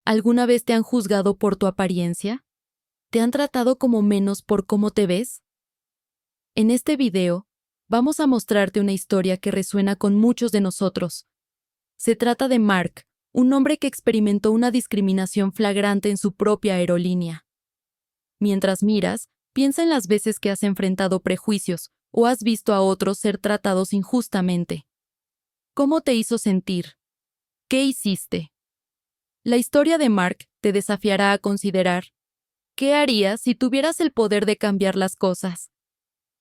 ¿Alguna vez te han juzgado por tu apariencia? ¿Te han tratado como menos por cómo te ves? En este video, vamos a mostrarte una historia que resuena con muchos de nosotros. Se trata de Mark, un hombre que experimentó una discriminación flagrante en su propia aerolínea. Mientras miras, piensa en las veces que has enfrentado prejuicios o has visto a otros ser tratados injustamente. ¿Cómo te hizo sentir? ¿Qué hiciste? La historia de Mark te desafiará a considerar: ¿qué harías si tuvieras el poder de cambiar las cosas?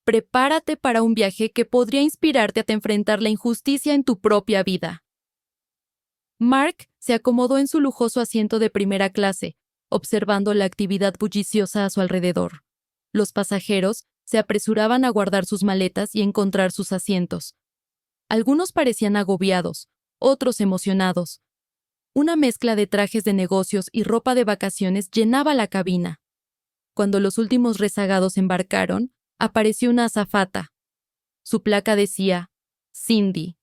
Prepárate para un viaje que podría inspirarte a enfrentar la injusticia en tu propia vida. Mark se acomodó en su lujoso asiento de primera clase, observando la actividad bulliciosa a su alrededor. Los pasajeros se apresuraban a guardar sus maletas y encontrar sus asientos. Algunos parecían agobiados, otros emocionados. Una mezcla de trajes de negocios y ropa de vacaciones llenaba la cabina. Cuando los últimos rezagados embarcaron, apareció una azafata. Su placa decía Cindy.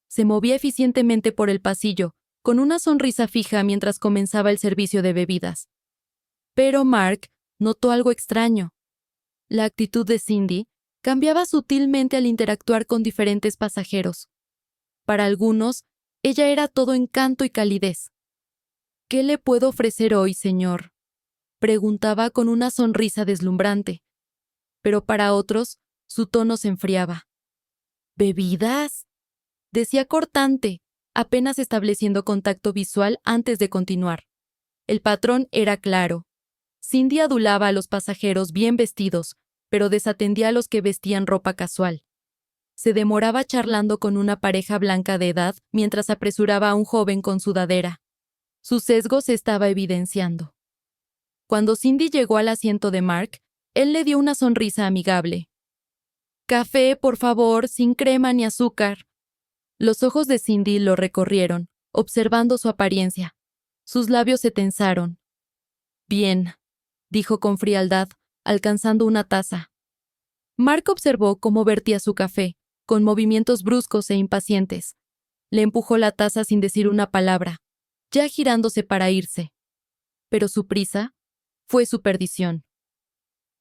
Se movía eficientemente por el pasillo, con una sonrisa fija mientras comenzaba el servicio de bebidas. Pero Mark notó algo extraño. La actitud de Cindy cambiaba sutilmente al interactuar con diferentes pasajeros. Para algunos, ella era todo encanto y calidez. ¿Qué le puedo ofrecer hoy, señor?, preguntaba con una sonrisa deslumbrante. Pero para otros, su tono se enfriaba. ¿Bebidas?, decía cortante, apenas estableciendo contacto visual antes de continuar. El patrón era claro. Cindy adulaba a los pasajeros bien vestidos, pero desatendía a los que vestían ropa casual. Se demoraba charlando con una pareja blanca de edad mientras apresuraba a un joven con sudadera. Su sesgo se estaba evidenciando. Cuando Cindy llegó al asiento de Mark, él le dio una sonrisa amigable. «Café, por favor, sin crema ni azúcar». Los ojos de Cindy lo recorrieron, observando su apariencia. Sus labios se tensaron. «Bien», dijo con frialdad, alcanzando una taza. Mark observó cómo vertía su café, con movimientos bruscos e impacientes. Le empujó la taza sin decir una palabra, ya girándose para irse. Pero su prisa fue su perdición.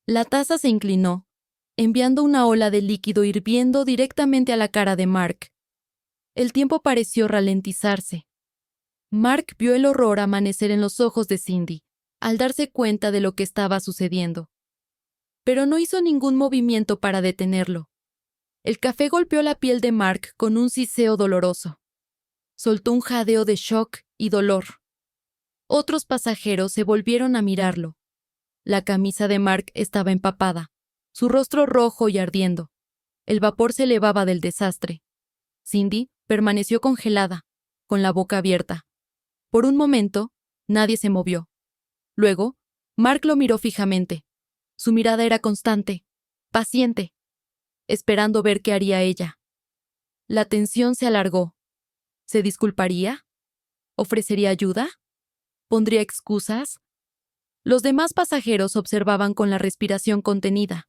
La taza se inclinó, enviando una ola de líquido hirviendo directamente a la cara de Mark. El tiempo pareció ralentizarse. Mark vio el horror amanecer en los ojos de Cindy, al darse cuenta de lo que estaba sucediendo. Pero no hizo ningún movimiento para detenerlo. El café golpeó la piel de Mark con un siseo doloroso. Soltó un jadeo de shock y dolor. Otros pasajeros se volvieron a mirarlo. La camisa de Mark estaba empapada, su rostro rojo y ardiendo. El vapor se elevaba del desastre. Cindy permaneció congelada, con la boca abierta. Por un momento, nadie se movió. Luego, Mark lo miró fijamente. Su mirada era constante, paciente, esperando ver qué haría ella. La tensión se alargó. ¿Se disculparía? ¿Ofrecería ayuda? ¿Pondría excusas? Los demás pasajeros observaban con la respiración contenida.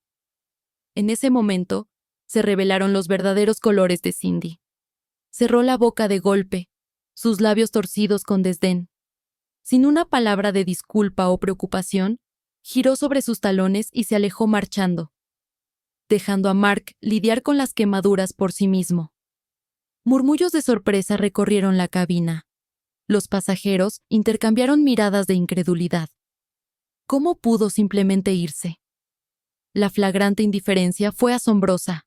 En ese momento, se revelaron los verdaderos colores de Cindy. Cerró la boca de golpe, sus labios torcidos con desdén. Sin una palabra de disculpa o preocupación, giró sobre sus talones y se alejó marchando, dejando a Mark lidiar con las quemaduras por sí mismo. Murmullos de sorpresa recorrieron la cabina. Los pasajeros intercambiaron miradas de incredulidad. ¿Cómo pudo simplemente irse? La flagrante indiferencia fue asombrosa.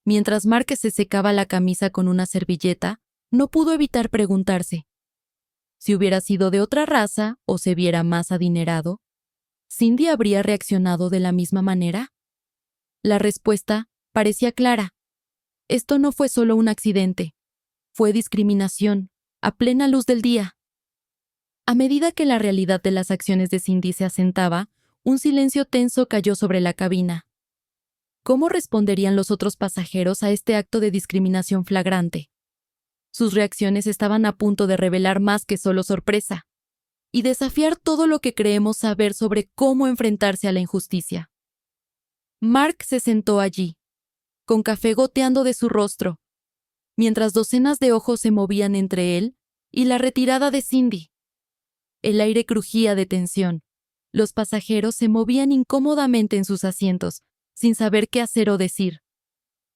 Mientras Mark se secaba la camisa con una servilleta, no pudo evitar preguntarse: si hubiera sido de otra raza o se viera más adinerado, ¿Cindy habría reaccionado de la misma manera? La respuesta parecía clara. Esto no fue solo un accidente, fue discriminación, a plena luz del día. A medida que la realidad de las acciones de Cindy se asentaba, un silencio tenso cayó sobre la cabina. ¿Cómo responderían los otros pasajeros a este acto de discriminación flagrante? Sus reacciones estaban a punto de revelar más que solo sorpresa, y desafiar todo lo que creemos saber sobre cómo enfrentarse a la injusticia. Mark se sentó allí, con café goteando de su rostro, mientras docenas de ojos se movían entre él y la retirada de Cindy. El aire crujía de tensión. Los pasajeros se movían incómodamente en sus asientos, sin saber qué hacer o decir.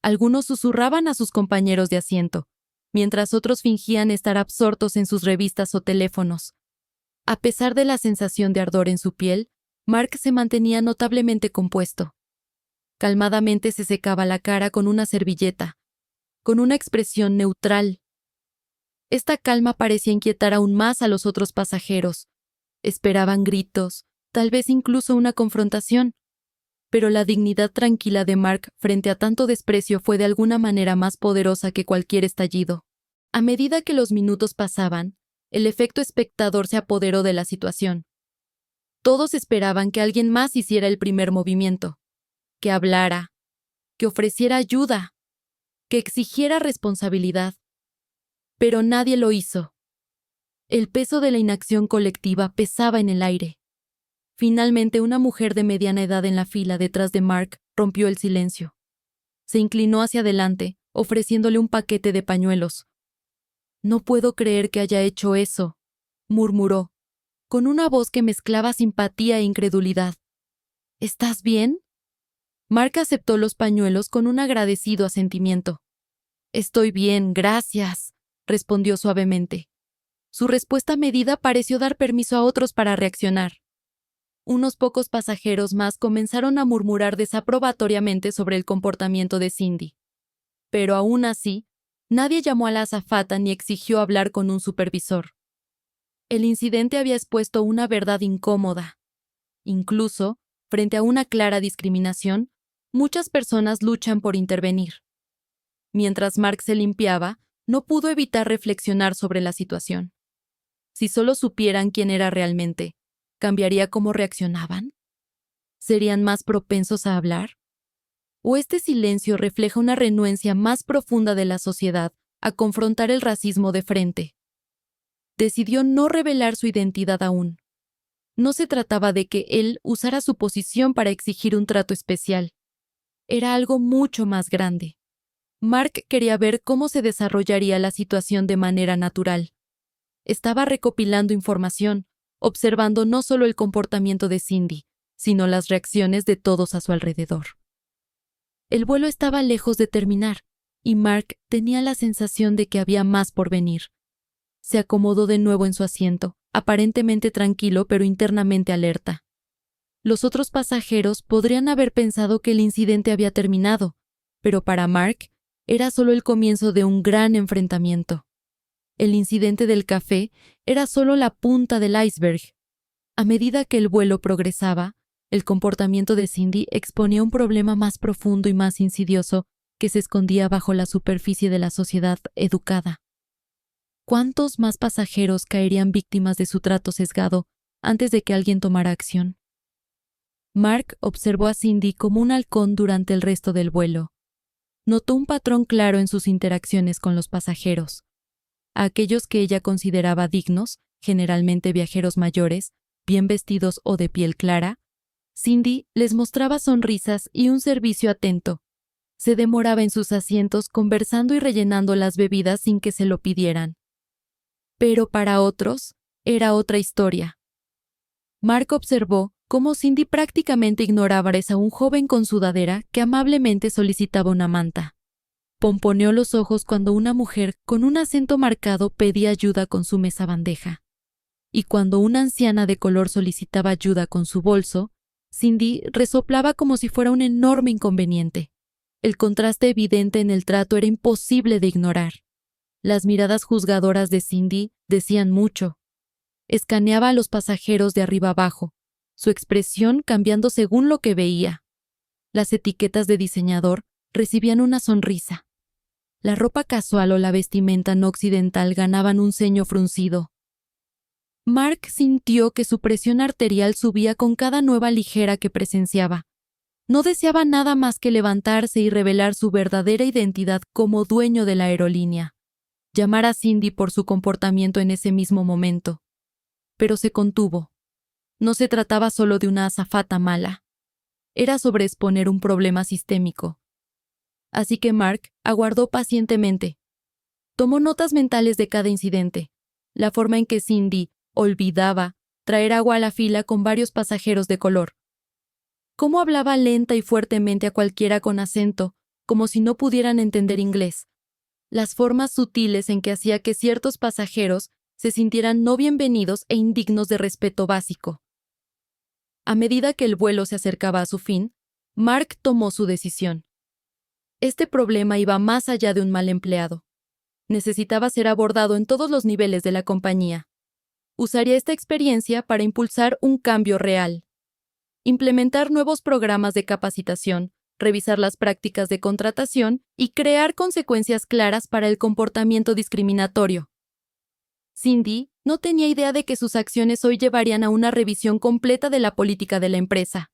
Algunos susurraban a sus compañeros de asiento, mientras otros fingían estar absortos en sus revistas o teléfonos. A pesar de la sensación de ardor en su piel, Mark se mantenía notablemente compuesto. Calmadamente se secaba la cara con una servilleta, con una expresión neutral. Esta calma parecía inquietar aún más a los otros pasajeros. Esperaban gritos, tal vez incluso una confrontación. Pero la dignidad tranquila de Mark frente a tanto desprecio fue de alguna manera más poderosa que cualquier estallido. A medida que los minutos pasaban, el efecto espectador se apoderó de la situación. Todos esperaban que alguien más hiciera el primer movimiento, que hablara, que ofreciera ayuda, que exigiera responsabilidad. Pero nadie lo hizo. El peso de la inacción colectiva pesaba en el aire. Finalmente, una mujer de mediana edad en la fila detrás de Mark rompió el silencio. Se inclinó hacia adelante, ofreciéndole un paquete de pañuelos. «No puedo creer que haya hecho eso», murmuró, con una voz que mezclaba simpatía e incredulidad. «¿Estás bien?» Mark aceptó los pañuelos con un agradecido asentimiento. «Estoy bien, gracias», respondió suavemente. Su respuesta medida pareció dar permiso a otros para reaccionar. Unos pocos pasajeros más comenzaron a murmurar desaprobatoriamente sobre el comportamiento de Cindy. Pero aún así, nadie llamó a la azafata ni exigió hablar con un supervisor. El incidente había expuesto una verdad incómoda. Incluso, frente a una clara discriminación, muchas personas luchan por intervenir. Mientras Mark se limpiaba, no pudo evitar reflexionar sobre la situación. Si solo supieran quién era realmente, ¿cambiaría cómo reaccionaban? ¿Serían más propensos a hablar? ¿O este silencio refleja una renuencia más profunda de la sociedad a confrontar el racismo de frente? Decidió no revelar su identidad aún. No se trataba de que él usara su posición para exigir un trato especial. Era algo mucho más grande. Mark quería ver cómo se desarrollaría la situación de manera natural. Estaba recopilando información, observando no solo el comportamiento de Cindy, sino las reacciones de todos a su alrededor. El vuelo estaba lejos de terminar, y Mark tenía la sensación de que había más por venir. Se acomodó de nuevo en su asiento, aparentemente tranquilo pero internamente alerta. Los otros pasajeros podrían haber pensado que el incidente había terminado, pero para Mark era solo el comienzo de un gran enfrentamiento. El incidente del café era solo la punta del iceberg. A medida que el vuelo progresaba, el comportamiento de Cindy exponía un problema más profundo y más insidioso que se escondía bajo la superficie de la sociedad educada. ¿Cuántos más pasajeros caerían víctimas de su trato sesgado antes de que alguien tomara acción? Mark observó a Cindy como un halcón durante el resto del vuelo. Notó un patrón claro en sus interacciones con los pasajeros. A aquellos que ella consideraba dignos, generalmente viajeros mayores, bien vestidos o de piel clara, Cindy les mostraba sonrisas y un servicio atento. Se demoraba en sus asientos conversando y rellenando las bebidas sin que se lo pidieran. Pero para otros, era otra historia. Mark observó cómo Cindy prácticamente ignoraba a un joven con sudadera que amablemente solicitaba una manta. Pomponeó los ojos cuando una mujer con un acento marcado pedía ayuda con su mesa-bandeja. Y cuando una anciana de color solicitaba ayuda con su bolso, Cindy resoplaba como si fuera un enorme inconveniente. El contraste evidente en el trato era imposible de ignorar. Las miradas juzgadoras de Cindy decían mucho. Escaneaba a los pasajeros de arriba abajo, su expresión cambiando según lo que veía. Las etiquetas de diseñador recibían una sonrisa. La ropa casual o la vestimenta no occidental ganaban un ceño fruncido. Mark sintió que su presión arterial subía con cada nueva ligera que presenciaba. No deseaba nada más que levantarse y revelar su verdadera identidad como dueño de la aerolínea. Llamar a Cindy por su comportamiento en ese mismo momento. Pero se contuvo. No se trataba solo de una azafata mala. Era sobreexponer un problema sistémico. Así que Mark aguardó pacientemente. Tomó notas mentales de cada incidente, la forma en que Cindy olvidaba traer agua a la fila con varios pasajeros de color. Cómo hablaba lenta y fuertemente a cualquiera con acento, como si no pudieran entender inglés. Las formas sutiles en que hacía que ciertos pasajeros se sintieran no bienvenidos e indignos de respeto básico. A medida que el vuelo se acercaba a su fin, Mark tomó su decisión. Este problema iba más allá de un mal empleado. Necesitaba ser abordado en todos los niveles de la compañía. Usaría esta experiencia para impulsar un cambio real. Implementar nuevos programas de capacitación, revisar las prácticas de contratación y crear consecuencias claras para el comportamiento discriminatorio. Cindy no tenía idea de que sus acciones hoy llevarían a una revisión completa de la política de la empresa,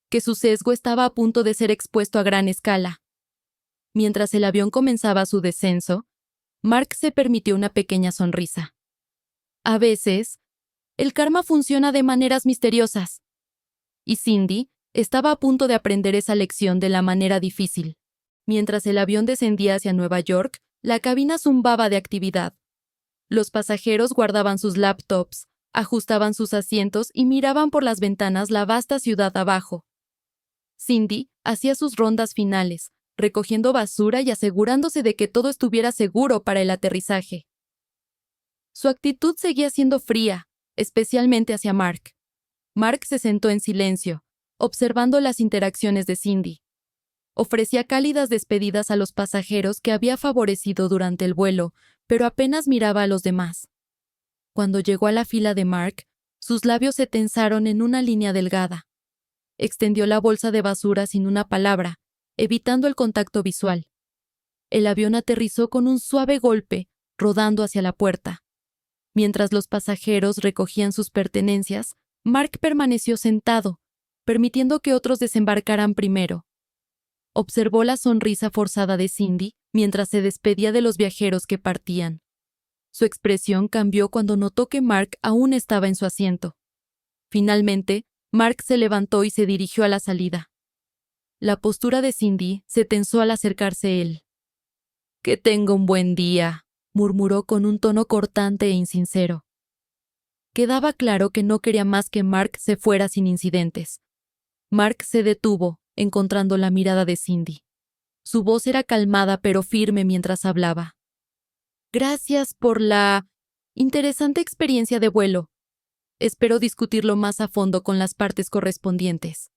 que su sesgo estaba a punto de ser expuesto a gran escala. Mientras el avión comenzaba su descenso, Mark se permitió una pequeña sonrisa. A veces, el karma funciona de maneras misteriosas. Y Cindy estaba a punto de aprender esa lección de la manera difícil. Mientras el avión descendía hacia Nueva York, la cabina zumbaba de actividad. Los pasajeros guardaban sus laptops, ajustaban sus asientos y miraban por las ventanas la vasta ciudad abajo. Cindy hacía sus rondas finales, recogiendo basura y asegurándose de que todo estuviera seguro para el aterrizaje. Su actitud seguía siendo fría, especialmente hacia Mark. Mark se sentó en silencio, observando las interacciones de Cindy. Ofrecía cálidas despedidas a los pasajeros que había favorecido durante el vuelo, pero apenas miraba a los demás. Cuando llegó a la fila de Mark, sus labios se tensaron en una línea delgada. Extendió la bolsa de basura sin una palabra, evitando el contacto visual. El avión aterrizó con un suave golpe, rodando hacia la puerta. Mientras los pasajeros recogían sus pertenencias, Mark permaneció sentado, permitiendo que otros desembarcaran primero. Observó la sonrisa forzada de Cindy mientras se despedía de los viajeros que partían. Su expresión cambió cuando notó que Mark aún estaba en su asiento. Finalmente, Mark se levantó y se dirigió a la salida. La postura de Cindy se tensó al acercarse él. «Que tenga un buen día», murmuró con un tono cortante e insincero. Quedaba claro que no quería más que Mark se fuera sin incidentes. Mark se detuvo, encontrando la mirada de Cindy. Su voz era calmada pero firme mientras hablaba. «Gracias por la interesante experiencia de vuelo. Espero discutirlo más a fondo con las partes correspondientes».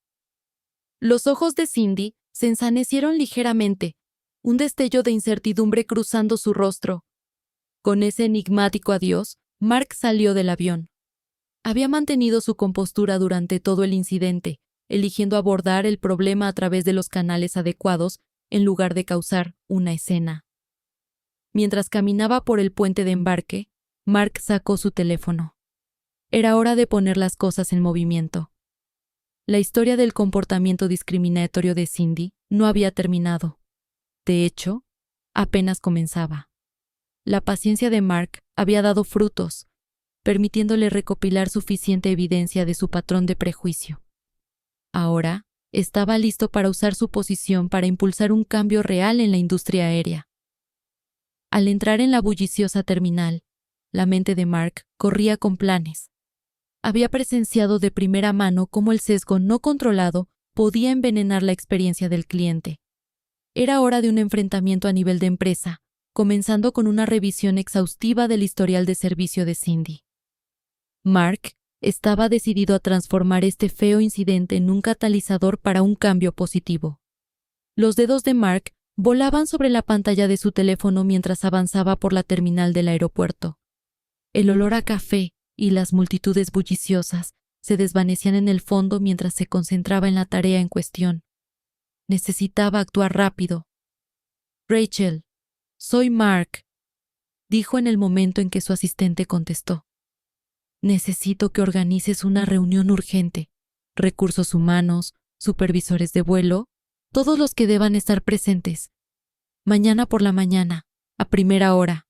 Los ojos de Cindy se ensanecieron ligeramente, un destello de incertidumbre cruzando su rostro. Con ese enigmático adiós, Mark salió del avión. Había mantenido su compostura durante todo el incidente, eligiendo abordar el problema a través de los canales adecuados en lugar de causar una escena. Mientras caminaba por el puente de embarque, Mark sacó su teléfono. Era hora de poner las cosas en movimiento. La historia del comportamiento discriminatorio de Cindy no había terminado. De hecho, apenas comenzaba. La paciencia de Mark había dado frutos, permitiéndole recopilar suficiente evidencia de su patrón de prejuicio. Ahora, estaba listo para usar su posición para impulsar un cambio real en la industria aérea. Al entrar en la bulliciosa terminal, la mente de Mark corría con planes. Había presenciado de primera mano cómo el sesgo no controlado podía envenenar la experiencia del cliente. Era hora de un enfrentamiento a nivel de empresa, comenzando con una revisión exhaustiva del historial de servicio de Cindy. Mark estaba decidido a transformar este feo incidente en un catalizador para un cambio positivo. Los dedos de Mark volaban sobre la pantalla de su teléfono mientras avanzaba por la terminal del aeropuerto. El olor a café y las multitudes bulliciosas se desvanecían en el fondo mientras se concentraba en la tarea en cuestión. Necesitaba actuar rápido. «Rachel, soy Mark», dijo en el momento en que su asistente contestó. «Necesito que organices una reunión urgente. Recursos humanos, supervisores de vuelo, todos los que deban estar presentes. Mañana por la mañana, a primera hora».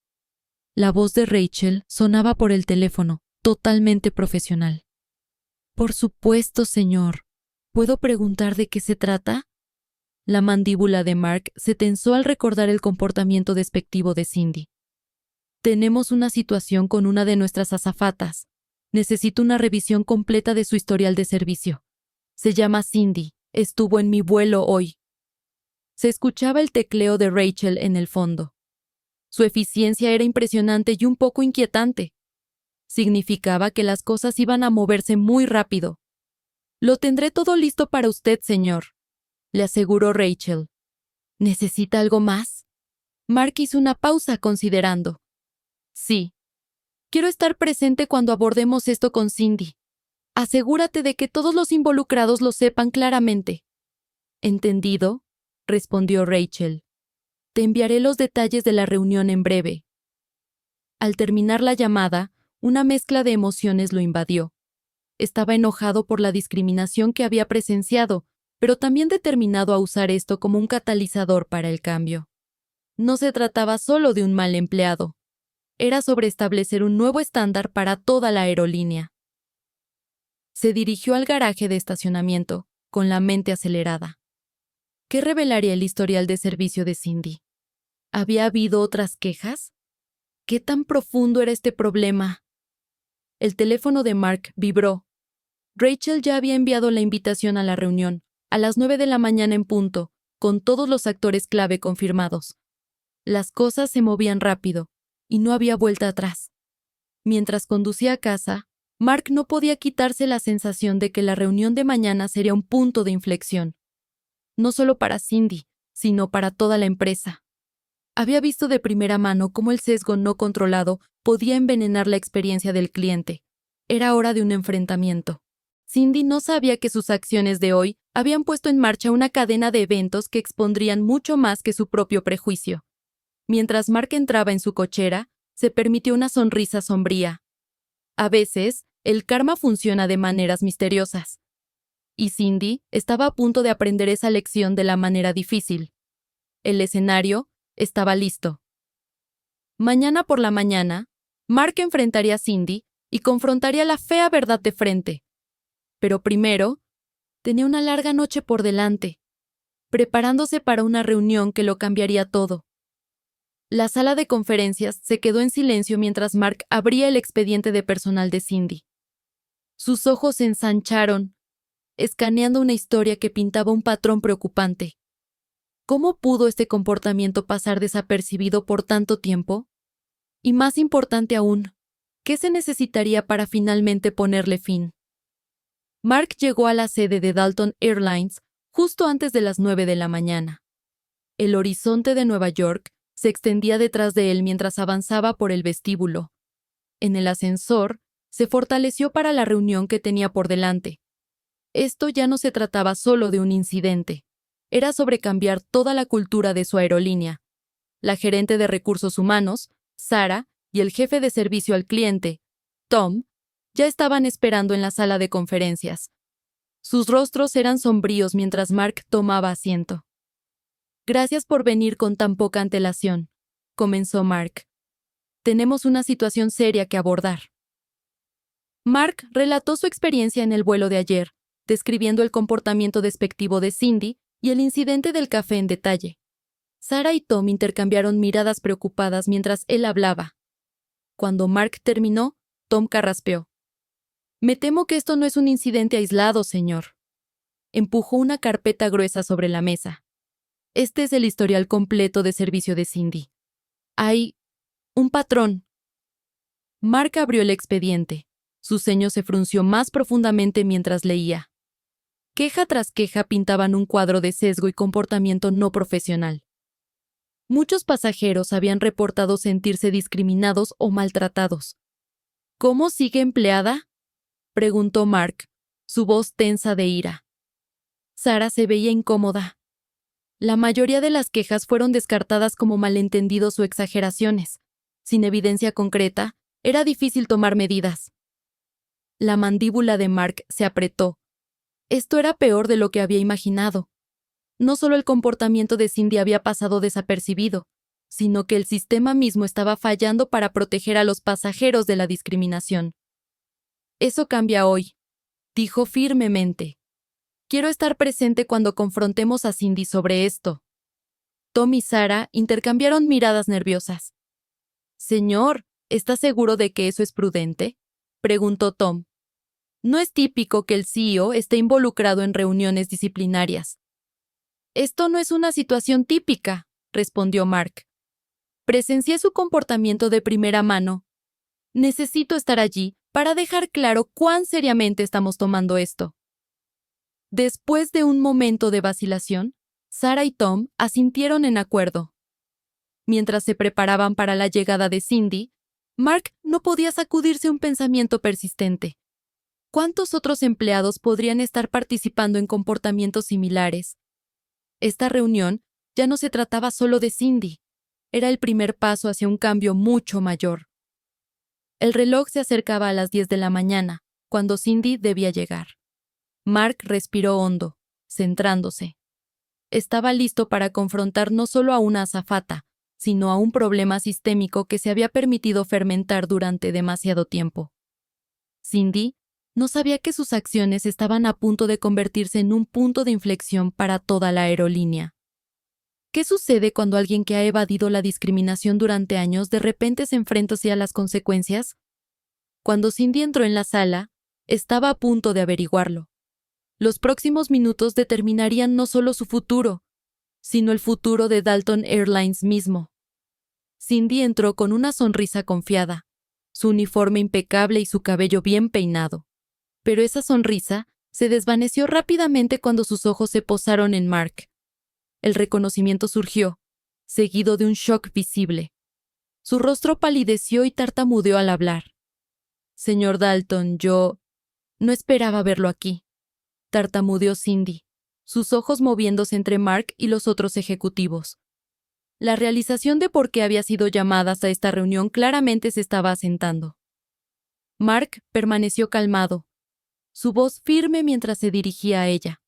La voz de Rachel sonaba por el teléfono, totalmente profesional. «Por supuesto, señor. ¿Puedo preguntar de qué se trata?» La mandíbula de Mark se tensó al recordar el comportamiento despectivo de Cindy. «Tenemos una situación con una de nuestras azafatas. Necesito una revisión completa de su historial de servicio. Se llama Cindy. Estuvo en mi vuelo hoy. Se escuchaba el tecleo de Rachel en el fondo. Su eficiencia era impresionante y un poco inquietante. Significaba que las cosas iban a moverse muy rápido. Lo tendré todo listo para usted, señor, le aseguró Rachel. ¿Necesita algo más? Mark hizo una pausa considerando. Sí. Quiero estar presente cuando abordemos esto con Cindy. Asegúrate de que todos los involucrados lo sepan claramente. ¿Entendido?, respondió Rachel. Te enviaré los detalles de la reunión en breve. Al terminar la llamada, una mezcla de emociones lo invadió. Estaba enojado por la discriminación que había presenciado, pero también determinado a usar esto como un catalizador para el cambio. No se trataba solo de un mal empleado. Era sobre establecer un nuevo estándar para toda la aerolínea. Se dirigió al garaje de estacionamiento, con la mente acelerada. ¿Qué revelaría el historial de servicio de Cindy? ¿Había habido otras quejas? ¿Qué tan profundo era este problema? El teléfono de Mark vibró. Rachel ya había enviado la invitación a la reunión, a las 9 de la mañana en punto, con todos los actores clave confirmados. Las cosas se movían rápido, y no había vuelta atrás. Mientras conducía a casa, Mark no podía quitarse la sensación de que la reunión de mañana sería un punto de inflexión. No solo para Cindy, sino para toda la empresa. Había visto de primera mano cómo el sesgo no controlado podía envenenar la experiencia del cliente. Era hora de un enfrentamiento. Cindy no sabía que sus acciones de hoy habían puesto en marcha una cadena de eventos que expondrían mucho más que su propio prejuicio. Mientras Mark entraba en su cochera, se permitió una sonrisa sombría. A veces, el karma funciona de maneras misteriosas. Y Cindy estaba a punto de aprender esa lección de la manera difícil. El escenario estaba listo. Mañana por la mañana, Mark enfrentaría a Cindy y confrontaría la fea verdad de frente. Pero primero, tenía una larga noche por delante, preparándose para una reunión que lo cambiaría todo. La sala de conferencias se quedó en silencio mientras Mark abría el expediente de personal de Cindy. Sus ojos se ensancharon, escaneando una historia que pintaba un patrón preocupante. ¿Cómo pudo este comportamiento pasar desapercibido por tanto tiempo? Y más importante aún, ¿qué se necesitaría para finalmente ponerle fin? Mark llegó a la sede de Dalton Airlines justo antes de las 9 de la mañana. El horizonte de Nueva York se extendía detrás de él mientras avanzaba por el vestíbulo. En el ascensor, se fortaleció para la reunión que tenía por delante. Esto ya no se trataba solo de un incidente. Era sobre cambiar toda la cultura de su aerolínea. La gerente de recursos humanos, Sarah, y el jefe de servicio al cliente, Tom, ya estaban esperando en la sala de conferencias. Sus rostros eran sombríos mientras Mark tomaba asiento. «Gracias por venir con tan poca antelación», comenzó Mark. «Tenemos una situación seria que abordar». Mark relató su experiencia en el vuelo de ayer, describiendo el comportamiento despectivo de Cindy y el incidente del café en detalle. Sarah y Tom intercambiaron miradas preocupadas mientras él hablaba. Cuando Mark terminó, Tom carraspeó. «Me temo que esto no es un incidente aislado, señor». Empujó una carpeta gruesa sobre la mesa. «Este es el historial completo de servicio de Cindy. Hay un patrón». Mark abrió el expediente. Su ceño se frunció más profundamente mientras leía. Queja tras queja pintaban un cuadro de sesgo y comportamiento no profesional. Muchos pasajeros habían reportado sentirse discriminados o maltratados. «¿Cómo sigue empleada?», preguntó Mark, su voz tensa de ira. Sarah se veía incómoda. La mayoría de las quejas fueron descartadas como malentendidos o exageraciones. Sin evidencia concreta, era difícil tomar medidas. La mandíbula de Mark se apretó. Esto era peor de lo que había imaginado. No solo el comportamiento de Cindy había pasado desapercibido, sino que el sistema mismo estaba fallando para proteger a los pasajeros de la discriminación. «Eso cambia hoy», dijo firmemente. «Quiero estar presente cuando confrontemos a Cindy sobre esto». Tom y Sarah intercambiaron miradas nerviosas. «Señor, ¿está seguro de que eso es prudente?», preguntó Tom. No es típico que el CEO esté involucrado en reuniones disciplinarias. Esto no es una situación típica, respondió Mark. Presencié su comportamiento de primera mano. Necesito estar allí para dejar claro cuán seriamente estamos tomando esto. Después de un momento de vacilación, Sarah y Tom asintieron en acuerdo. Mientras se preparaban para la llegada de Cindy, Mark no podía sacudirse un pensamiento persistente. ¿Cuántos otros empleados podrían estar participando en comportamientos similares? Esta reunión ya no se trataba solo de Cindy. Era el primer paso hacia un cambio mucho mayor. El reloj se acercaba a las 10 de la mañana, cuando Cindy debía llegar. Mark respiró hondo, centrándose. Estaba listo para confrontar no solo a una azafata, sino a un problema sistémico que se había permitido fermentar durante demasiado tiempo. Cindy no sabía que sus acciones estaban a punto de convertirse en un punto de inflexión para toda la aerolínea. ¿Qué sucede cuando alguien que ha evadido la discriminación durante años de repente se enfrenta a las consecuencias? Cuando Cindy entró en la sala, estaba a punto de averiguarlo. Los próximos minutos determinarían no solo su futuro, sino el futuro de Dalton Airlines mismo. Cindy entró con una sonrisa confiada, su uniforme impecable y su cabello bien peinado. Pero esa sonrisa se desvaneció rápidamente cuando sus ojos se posaron en Mark. El reconocimiento surgió, seguido de un shock visible. Su rostro palideció y tartamudeó al hablar. Señor Dalton, yo no esperaba verlo aquí, tartamudeó Cindy, sus ojos moviéndose entre Mark y los otros ejecutivos. La realización de por qué había sido llamadas a esta reunión claramente se estaba asentando. Mark permaneció calmado, su voz firme mientras se dirigía a ella.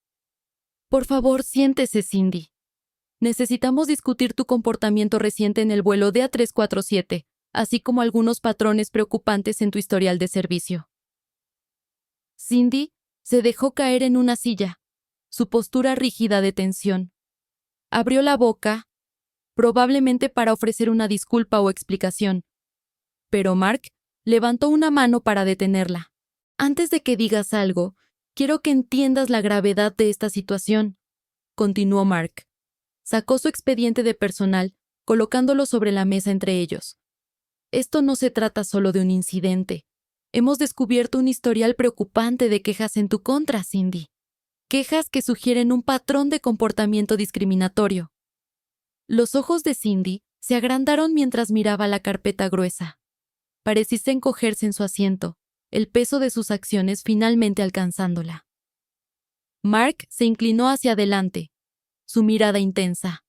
Por favor, siéntese, Cindy. Necesitamos discutir tu comportamiento reciente en el vuelo DA347, así como algunos patrones preocupantes en tu historial de servicio. Cindy se dejó caer en una silla, su postura rígida de tensión. Abrió la boca, probablemente para ofrecer una disculpa o explicación, pero Mark levantó una mano para detenerla. Antes de que digas algo, quiero que entiendas la gravedad de esta situación, continuó Mark. Sacó su expediente de personal, colocándolo sobre la mesa entre ellos. Esto no se trata solo de un incidente. Hemos descubierto un historial preocupante de quejas en tu contra, Cindy. Quejas que sugieren un patrón de comportamiento discriminatorio. Los ojos de Cindy se agrandaron mientras miraba la carpeta gruesa. Parecía encogerse en su asiento, el peso de sus acciones finalmente alcanzándola. Mark se inclinó hacia adelante, su mirada intensa.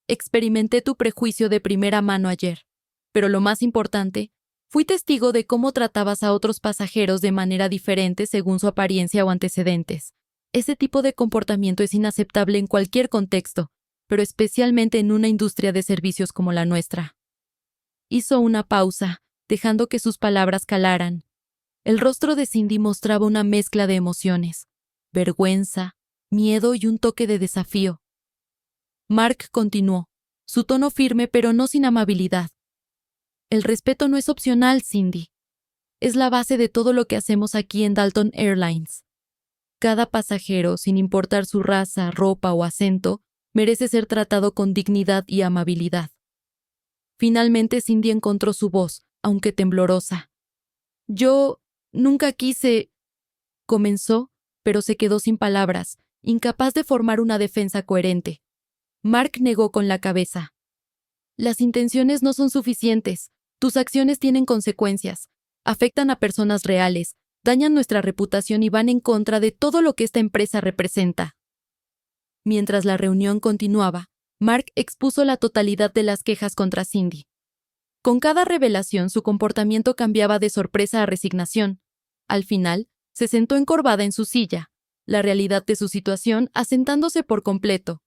Experimenté tu prejuicio de primera mano ayer, pero lo más importante, fui testigo de cómo tratabas a otros pasajeros de manera diferente según su apariencia o antecedentes. Ese tipo de comportamiento es inaceptable en cualquier contexto, pero especialmente en una industria de servicios como la nuestra. Hizo una pausa, dejando que sus palabras calaran. El rostro de Cindy mostraba una mezcla de emociones: vergüenza, miedo y un toque de desafío. Mark continuó, su tono firme pero no sin amabilidad. El respeto no es opcional, Cindy. Es la base de todo lo que hacemos aquí en Dalton Airlines. Cada pasajero, sin importar su raza, ropa o acento, merece ser tratado con dignidad y amabilidad. Finalmente Cindy encontró su voz, aunque temblorosa. Yo nunca quise... comenzó, pero se quedó sin palabras, incapaz de formar una defensa coherente. Mark negó con la cabeza. Las intenciones no son suficientes. Tus acciones tienen consecuencias. Afectan a personas reales, dañan nuestra reputación y van en contra de todo lo que esta empresa representa. Mientras la reunión continuaba, Mark expuso la totalidad de las quejas contra Cindy. Con cada revelación, su comportamiento cambiaba de sorpresa a resignación. Al final, se sentó encorvada en su silla, la realidad de su situación asentándose por completo.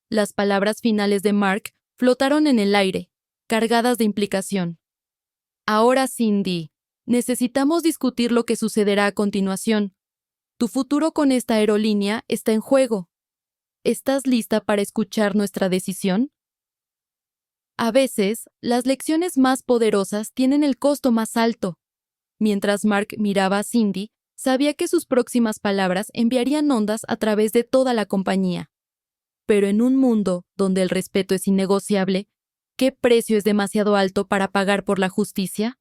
Las palabras finales de Mark flotaron en el aire, cargadas de implicación. Ahora, Cindy, necesitamos discutir lo que sucederá a continuación. Tu futuro con esta aerolínea está en juego. ¿Estás lista para escuchar nuestra decisión? A veces, las lecciones más poderosas tienen el costo más alto. Mientras Mark miraba a Cindy, sabía que sus próximas palabras enviarían ondas a través de toda la compañía. Pero en un mundo donde el respeto es innegociable, ¿qué precio es demasiado alto para pagar por la justicia?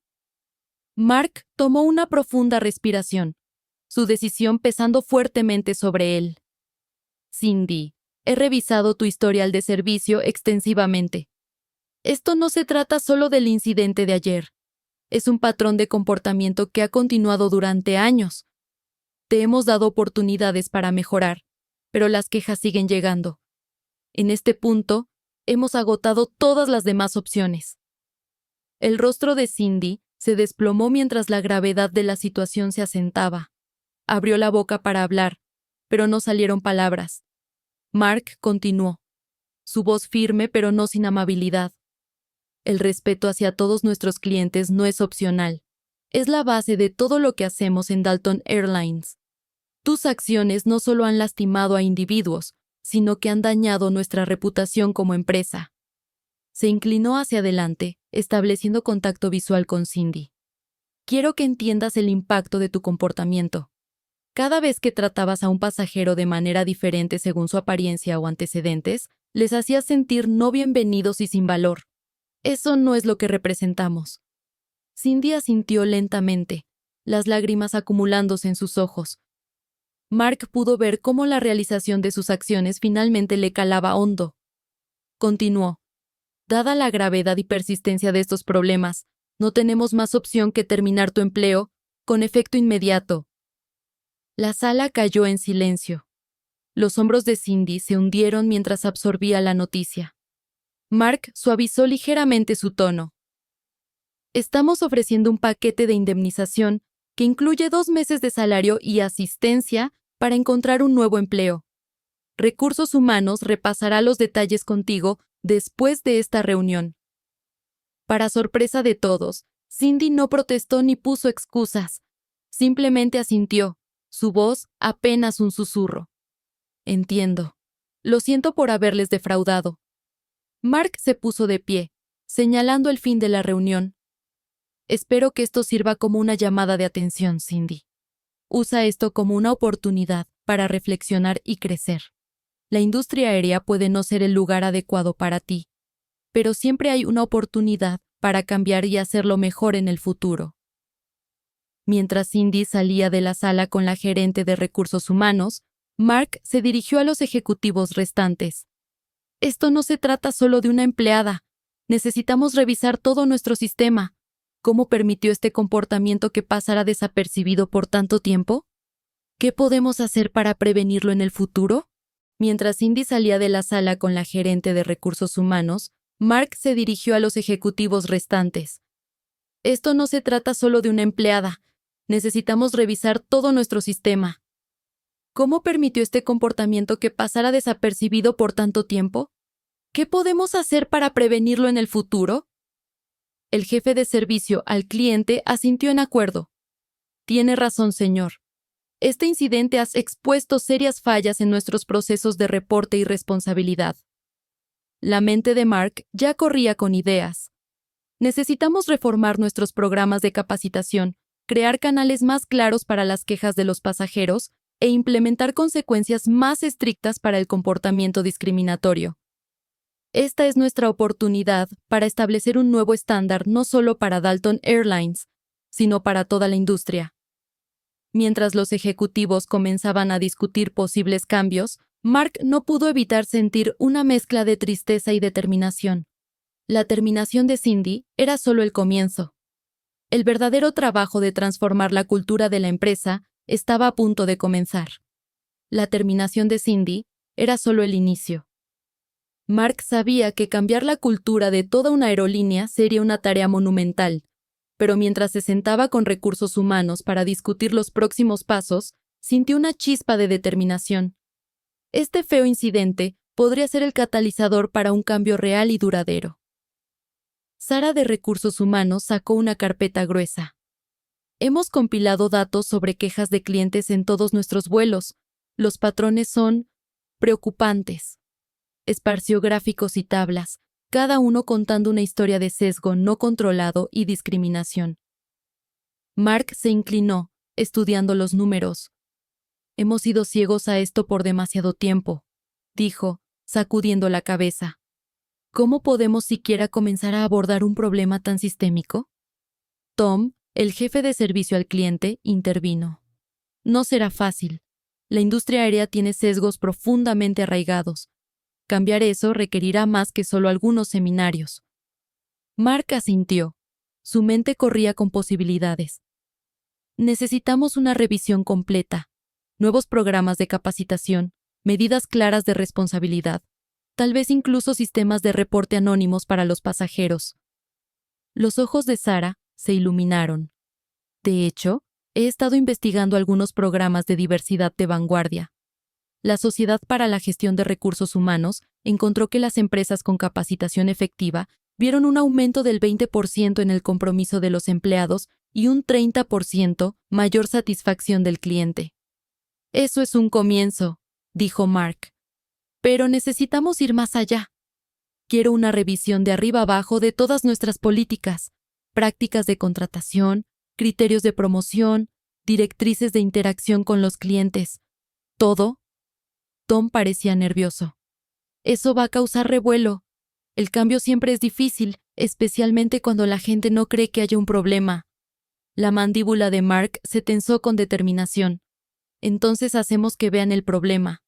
Mark tomó una profunda respiración, su decisión pesando fuertemente sobre él. Cindy, he revisado tu historial de servicio extensivamente. Esto no se trata solo del incidente de ayer. Es un patrón de comportamiento que ha continuado durante años. Te hemos dado oportunidades para mejorar, pero las quejas siguen llegando. En este punto, hemos agotado todas las demás opciones. El rostro de Cindy se desplomó mientras la gravedad de la situación se asentaba. Abrió la boca para hablar, pero no salieron palabras. Mark continuó, su voz firme pero no sin amabilidad. El respeto hacia todos nuestros clientes no es opcional. Es la base de todo lo que hacemos en Dalton Airlines. Tus acciones no solo han lastimado a individuos, sino que han dañado nuestra reputación como empresa. Se inclinó hacia adelante, estableciendo contacto visual con Cindy. Quiero que entiendas el impacto de tu comportamiento. Cada vez que tratabas a un pasajero de manera diferente según su apariencia o antecedentes, les hacías sentir no bienvenidos y sin valor. Eso no es lo que representamos. Cindy asintió lentamente, las lágrimas acumulándose en sus ojos. Mark pudo ver cómo la realización de sus acciones finalmente le calaba hondo. Continuó. Dada la gravedad y persistencia de estos problemas, no tenemos más opción que terminar tu empleo, con efecto inmediato. La sala cayó en silencio. Los hombros de Cindy se hundieron mientras absorbía la noticia. Mark suavizó ligeramente su tono. Estamos ofreciendo un paquete de indemnización que incluye 2 meses de salario y asistencia para encontrar un nuevo empleo. Recursos Humanos repasará los detalles contigo después de esta reunión. Para sorpresa de todos, Cindy no protestó ni puso excusas. Simplemente asintió, su voz apenas un susurro. Entiendo. Lo siento por haberles defraudado. Mark se puso de pie, señalando el fin de la reunión. Espero que esto sirva como una llamada de atención, Cindy. Usa esto como una oportunidad para reflexionar y crecer. La industria aérea puede no ser el lugar adecuado para ti, pero siempre hay una oportunidad para cambiar y hacerlo mejor en el futuro. Mientras Cindy salía de la sala con la gerente de recursos humanos, Mark se dirigió a los ejecutivos restantes. Esto no se trata solo de una empleada. Necesitamos revisar todo nuestro sistema. ¿Cómo permitió este comportamiento que pasara desapercibido por tanto tiempo? ¿Qué podemos hacer para prevenirlo en el futuro? Mientras Cindy salía de la sala con la gerente de recursos humanos, Mark se dirigió a los ejecutivos restantes. Esto no se trata solo de una empleada. Necesitamos revisar todo nuestro sistema. ¿Cómo permitió este comportamiento que pasara desapercibido por tanto tiempo? ¿Qué podemos hacer para prevenirlo en el futuro? El jefe de servicio al cliente asintió en acuerdo. Tiene razón, señor. Este incidente ha expuesto serias fallas en nuestros procesos de reporte y responsabilidad. La mente de Mark ya corría con ideas. Necesitamos reformar nuestros programas de capacitación, crear canales más claros para las quejas de los pasajeros e implementar consecuencias más estrictas para el comportamiento discriminatorio. Esta es nuestra oportunidad para establecer un nuevo estándar no solo para Dalton Airlines, sino para toda la industria. Mientras los ejecutivos comenzaban a discutir posibles cambios, Mark no pudo evitar sentir una mezcla de tristeza y determinación. La terminación de Cindy era solo el comienzo. El verdadero trabajo de transformar la cultura de la empresa estaba a punto de comenzar. La terminación de Cindy era solo el inicio. Mark sabía que cambiar la cultura de toda una aerolínea sería una tarea monumental, pero mientras se sentaba con recursos humanos para discutir los próximos pasos, sintió una chispa de determinación. Este feo incidente podría ser el catalizador para un cambio real y duradero. Sara de Recursos Humanos sacó una carpeta gruesa. Hemos compilado datos sobre quejas de clientes en todos nuestros vuelos. Los patrones son preocupantes. Esparció gráficos y tablas, cada uno contando una historia de sesgo no controlado y discriminación. Mark se inclinó, estudiando los números. Hemos sido ciegos a esto por demasiado tiempo, dijo, sacudiendo la cabeza. ¿Cómo podemos siquiera comenzar a abordar un problema tan sistémico? Tom, el jefe de servicio al cliente, intervino. No será fácil. La industria aérea tiene sesgos profundamente arraigados. Cambiar eso requerirá más que solo algunos seminarios. Mark asintió. Su mente corría con posibilidades. Necesitamos una revisión completa, nuevos programas de capacitación, medidas claras de responsabilidad, tal vez incluso sistemas de reporte anónimos para los pasajeros. Los ojos de Sarah se iluminaron. De hecho, he estado investigando algunos programas de diversidad de vanguardia. La Sociedad para la Gestión de Recursos Humanos encontró que las empresas con capacitación efectiva vieron un aumento del 20% en el compromiso de los empleados y un 30% mayor satisfacción del cliente. Eso es un comienzo, dijo Mark. Pero necesitamos ir más allá. Quiero una revisión de arriba abajo de todas nuestras políticas, prácticas de contratación, criterios de promoción, directrices de interacción con los clientes. ¿Todo? Tom parecía nervioso. Eso va a causar revuelo. El cambio siempre es difícil, especialmente cuando la gente no cree que haya un problema. La mandíbula de Mark se tensó con determinación. Entonces hacemos que vean el problema.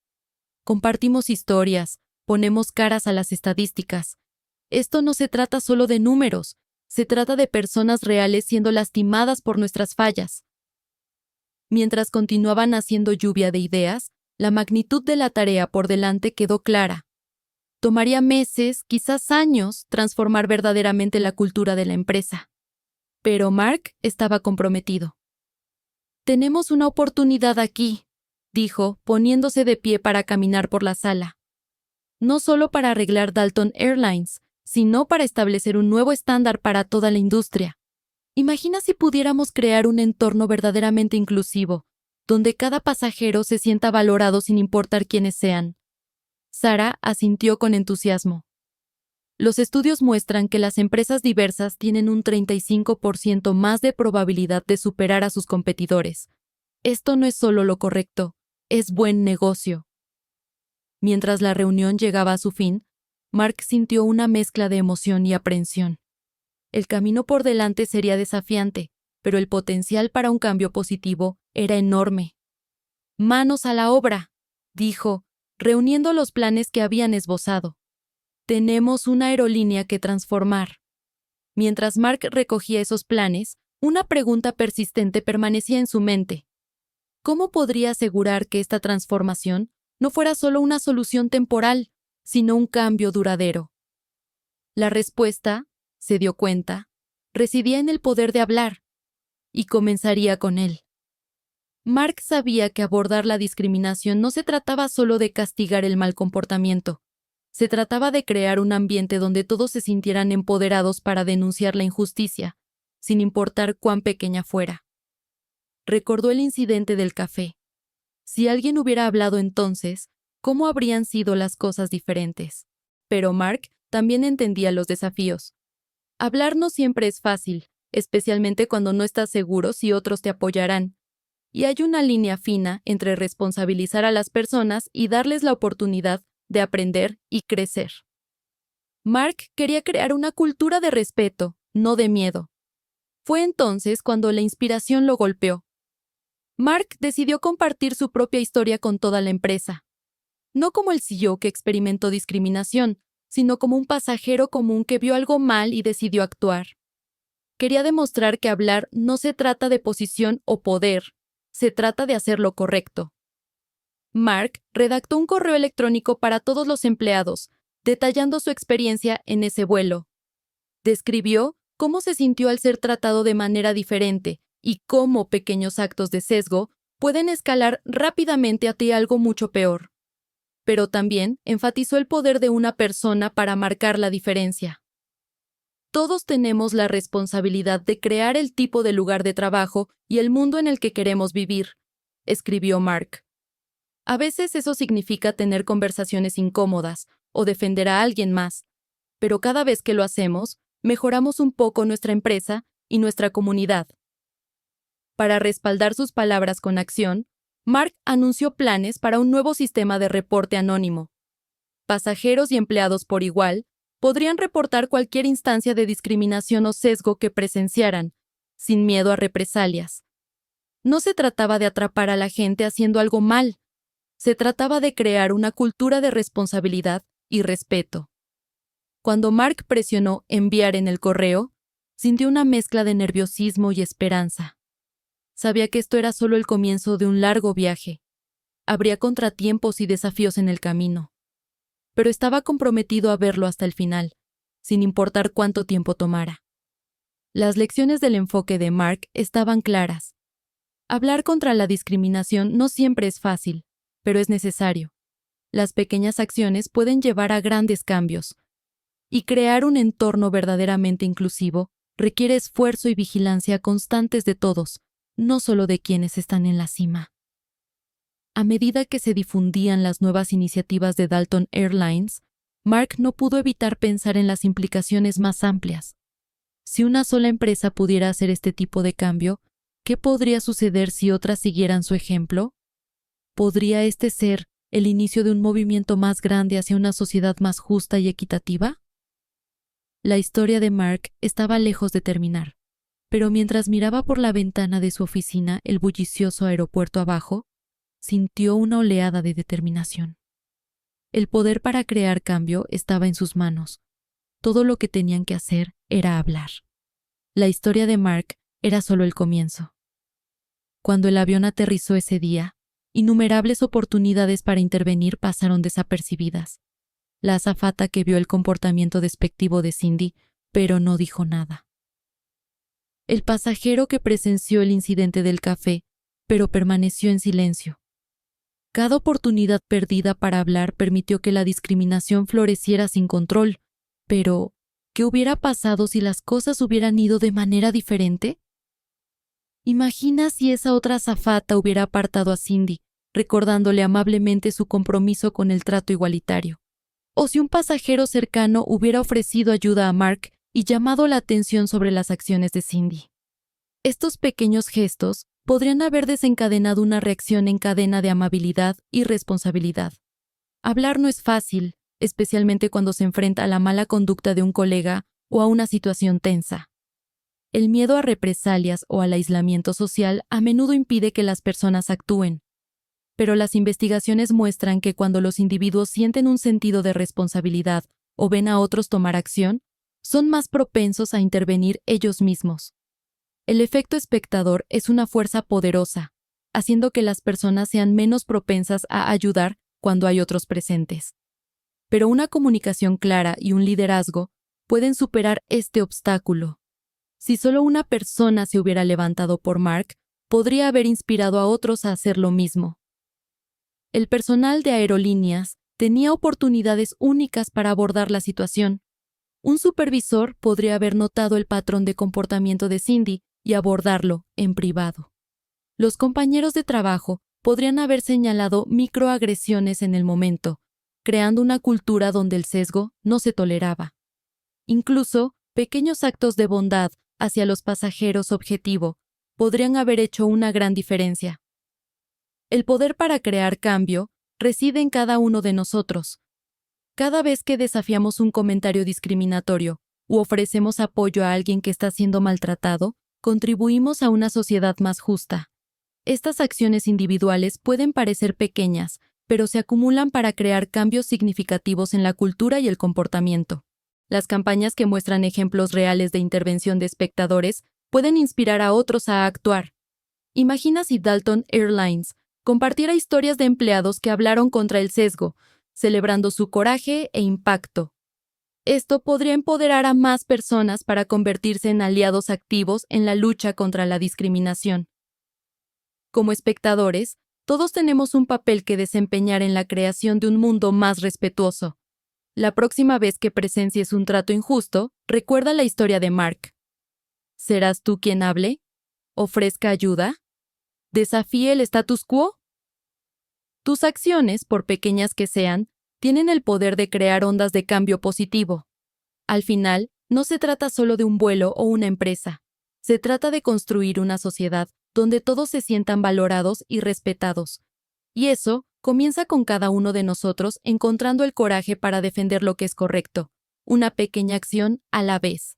Compartimos historias, ponemos caras a las estadísticas. Esto no se trata solo de números, se trata de personas reales siendo lastimadas por nuestras fallas. Mientras continuaban haciendo lluvia de ideas, la magnitud de la tarea por delante quedó clara. Tomaría meses, quizás años, transformar verdaderamente la cultura de la empresa. Pero Mark estaba comprometido. «Tenemos una oportunidad aquí», dijo, poniéndose de pie para caminar por la sala. No solo para arreglar Dalton Airlines, sino para establecer un nuevo estándar para toda la industria. Imagina si pudiéramos crear un entorno verdaderamente inclusivo, donde cada pasajero se sienta valorado sin importar quiénes sean. Sarah asintió con entusiasmo. Los estudios muestran que las empresas diversas tienen un 35% más de probabilidad de superar a sus competidores. Esto no es solo lo correcto, es buen negocio. Mientras la reunión llegaba a su fin, Mark sintió una mezcla de emoción y aprensión. El camino por delante sería desafiante, pero el potencial para un cambio positivo era enorme. «Manos a la obra», dijo, reuniendo los planes que habían esbozado. «Tenemos una aerolínea que transformar». Mientras Mark recogía esos planes, una pregunta persistente permanecía en su mente. ¿Cómo podría asegurar que esta transformación no fuera solo una solución temporal, sino un cambio duradero? La respuesta, se dio cuenta, residía en el poder de hablar, y comenzaría con él. Mark sabía que abordar la discriminación no se trataba solo de castigar el mal comportamiento. Se trataba de crear un ambiente donde todos se sintieran empoderados para denunciar la injusticia, sin importar cuán pequeña fuera. Recordó el incidente del café. Si alguien hubiera hablado entonces, ¿cómo habrían sido las cosas diferentes? Pero Mark también entendía los desafíos. Hablar no siempre es fácil, especialmente cuando no estás seguro si otros te apoyarán. Y hay una línea fina entre responsabilizar a las personas y darles la oportunidad de aprender y crecer. Mark quería crear una cultura de respeto, no de miedo. Fue entonces cuando la inspiración lo golpeó. Mark decidió compartir su propia historia con toda la empresa. No como el CEO que experimentó discriminación, sino como un pasajero común que vio algo mal y decidió actuar. Quería demostrar que hablar no se trata de posición o poder, se trata de hacer lo correcto. Mark redactó un correo electrónico para todos los empleados, detallando su experiencia en ese vuelo. Describió cómo se sintió al ser tratado de manera diferente y cómo pequeños actos de sesgo pueden escalar rápidamente hacia algo mucho peor. Pero también enfatizó el poder de una persona para marcar la diferencia. Todos tenemos la responsabilidad de crear el tipo de lugar de trabajo y el mundo en el que queremos vivir, escribió Mark. A veces eso significa tener conversaciones incómodas o defender a alguien más, pero cada vez que lo hacemos, mejoramos un poco nuestra empresa y nuestra comunidad. Para respaldar sus palabras con acción, Mark anunció planes para un nuevo sistema de reporte anónimo. Pasajeros y empleados por igual podrían reportar cualquier instancia de discriminación o sesgo que presenciaran, sin miedo a represalias. No se trataba de atrapar a la gente haciendo algo mal. Se trataba de crear una cultura de responsabilidad y respeto. Cuando Mark presionó enviar en el correo, sintió una mezcla de nerviosismo y esperanza. Sabía que esto era solo el comienzo de un largo viaje. Habría contratiempos y desafíos en el camino. Pero estaba comprometido a verlo hasta el final, sin importar cuánto tiempo tomara. Las lecciones del enfoque de Mark estaban claras. Hablar contra la discriminación no siempre es fácil, pero es necesario. Las pequeñas acciones pueden llevar a grandes cambios. Y crear un entorno verdaderamente inclusivo requiere esfuerzo y vigilancia constantes de todos, no solo de quienes están en la cima. A medida que se difundían las nuevas iniciativas de Dalton Airlines, Mark no pudo evitar pensar en las implicaciones más amplias. Si una sola empresa pudiera hacer este tipo de cambio, ¿qué podría suceder si otras siguieran su ejemplo? ¿Podría este ser el inicio de un movimiento más grande hacia una sociedad más justa y equitativa? La historia de Mark estaba lejos de terminar, pero mientras miraba por la ventana de su oficina el bullicioso aeropuerto abajo, sintió una oleada de determinación. El poder para crear cambio estaba en sus manos. Todo lo que tenían que hacer era hablar. La historia de Mark era solo el comienzo. Cuando el avión aterrizó ese día, innumerables oportunidades para intervenir pasaron desapercibidas. La azafata que vio el comportamiento despectivo de Cindy, pero no dijo nada. El pasajero que presenció el incidente del café, pero permaneció en silencio. Cada oportunidad perdida para hablar permitió que la discriminación floreciera sin control, pero ¿qué hubiera pasado si las cosas hubieran ido de manera diferente? Imagina si esa otra azafata hubiera apartado a Cindy, recordándole amablemente su compromiso con el trato igualitario. O si un pasajero cercano hubiera ofrecido ayuda a Mark y llamado la atención sobre las acciones de Cindy. Estos pequeños gestos podrían haber desencadenado una reacción en cadena de amabilidad y responsabilidad. Hablar no es fácil, especialmente cuando se enfrenta a la mala conducta de un colega o a una situación tensa. El miedo a represalias o al aislamiento social a menudo impide que las personas actúen. Pero las investigaciones muestran que cuando los individuos sienten un sentido de responsabilidad o ven a otros tomar acción, son más propensos a intervenir ellos mismos. El efecto espectador es una fuerza poderosa, haciendo que las personas sean menos propensas a ayudar cuando hay otros presentes. Pero una comunicación clara y un liderazgo pueden superar este obstáculo. Si solo una persona se hubiera levantado por Mark, podría haber inspirado a otros a hacer lo mismo. El personal de aerolíneas tenía oportunidades únicas para abordar la situación. Un supervisor podría haber notado el patrón de comportamiento de Cindy y abordarlo en privado. Los compañeros de trabajo podrían haber señalado microagresiones en el momento, creando una cultura donde el sesgo no se toleraba. Incluso, pequeños actos de bondad hacia los pasajeros objetivo podrían haber hecho una gran diferencia. El poder para crear cambio reside en cada uno de nosotros. Cada vez que desafiamos un comentario discriminatorio u ofrecemos apoyo a alguien que está siendo maltratado, contribuimos a una sociedad más justa. Estas acciones individuales pueden parecer pequeñas, pero se acumulan para crear cambios significativos en la cultura y el comportamiento. Las campañas que muestran ejemplos reales de intervención de espectadores pueden inspirar a otros a actuar. Imagina si Dalton Airlines compartiera historias de empleados que hablaron contra el sesgo, celebrando su coraje e impacto. Esto podría empoderar a más personas para convertirse en aliados activos en la lucha contra la discriminación. Como espectadores, todos tenemos un papel que desempeñar en la creación de un mundo más respetuoso. La próxima vez que presencies un trato injusto, recuerda la historia de Mark. ¿Serás tú quien hable? ¿Ofrezca ayuda? ¿Desafíe el status quo? Tus acciones, por pequeñas que sean, tienen el poder de crear ondas de cambio positivo. Al final, no se trata solo de un vuelo o una empresa. Se trata de construir una sociedad donde todos se sientan valorados y respetados. Y eso comienza con cada uno de nosotros encontrando el coraje para defender lo que es correcto, una pequeña acción a la vez.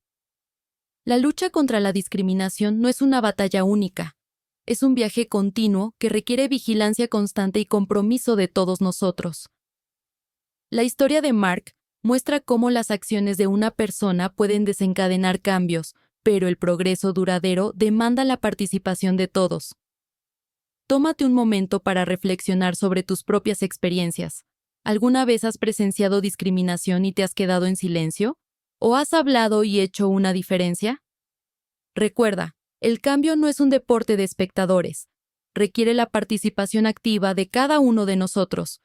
La lucha contra la discriminación no es una batalla única. Es un viaje continuo que requiere vigilancia constante y compromiso de todos nosotros. La historia de Mark muestra cómo las acciones de una persona pueden desencadenar cambios, pero el progreso duradero demanda la participación de todos. Tómate un momento para reflexionar sobre tus propias experiencias. ¿Alguna vez has presenciado discriminación y te has quedado en silencio? ¿O has hablado y hecho una diferencia? Recuerda, el cambio no es un deporte de espectadores. Requiere la participación activa de cada uno de nosotros.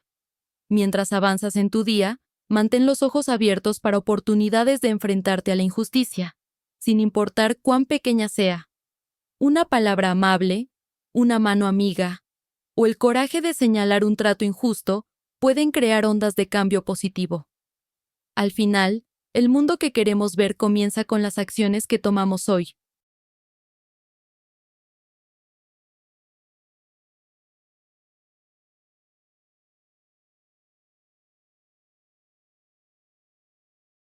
Mientras avanzas en tu día, mantén los ojos abiertos para oportunidades de enfrentarte a la injusticia, sin importar cuán pequeña sea. Una palabra amable, una mano amiga, o el coraje de señalar un trato injusto pueden crear ondas de cambio positivo. Al final, el mundo que queremos ver comienza con las acciones que tomamos hoy.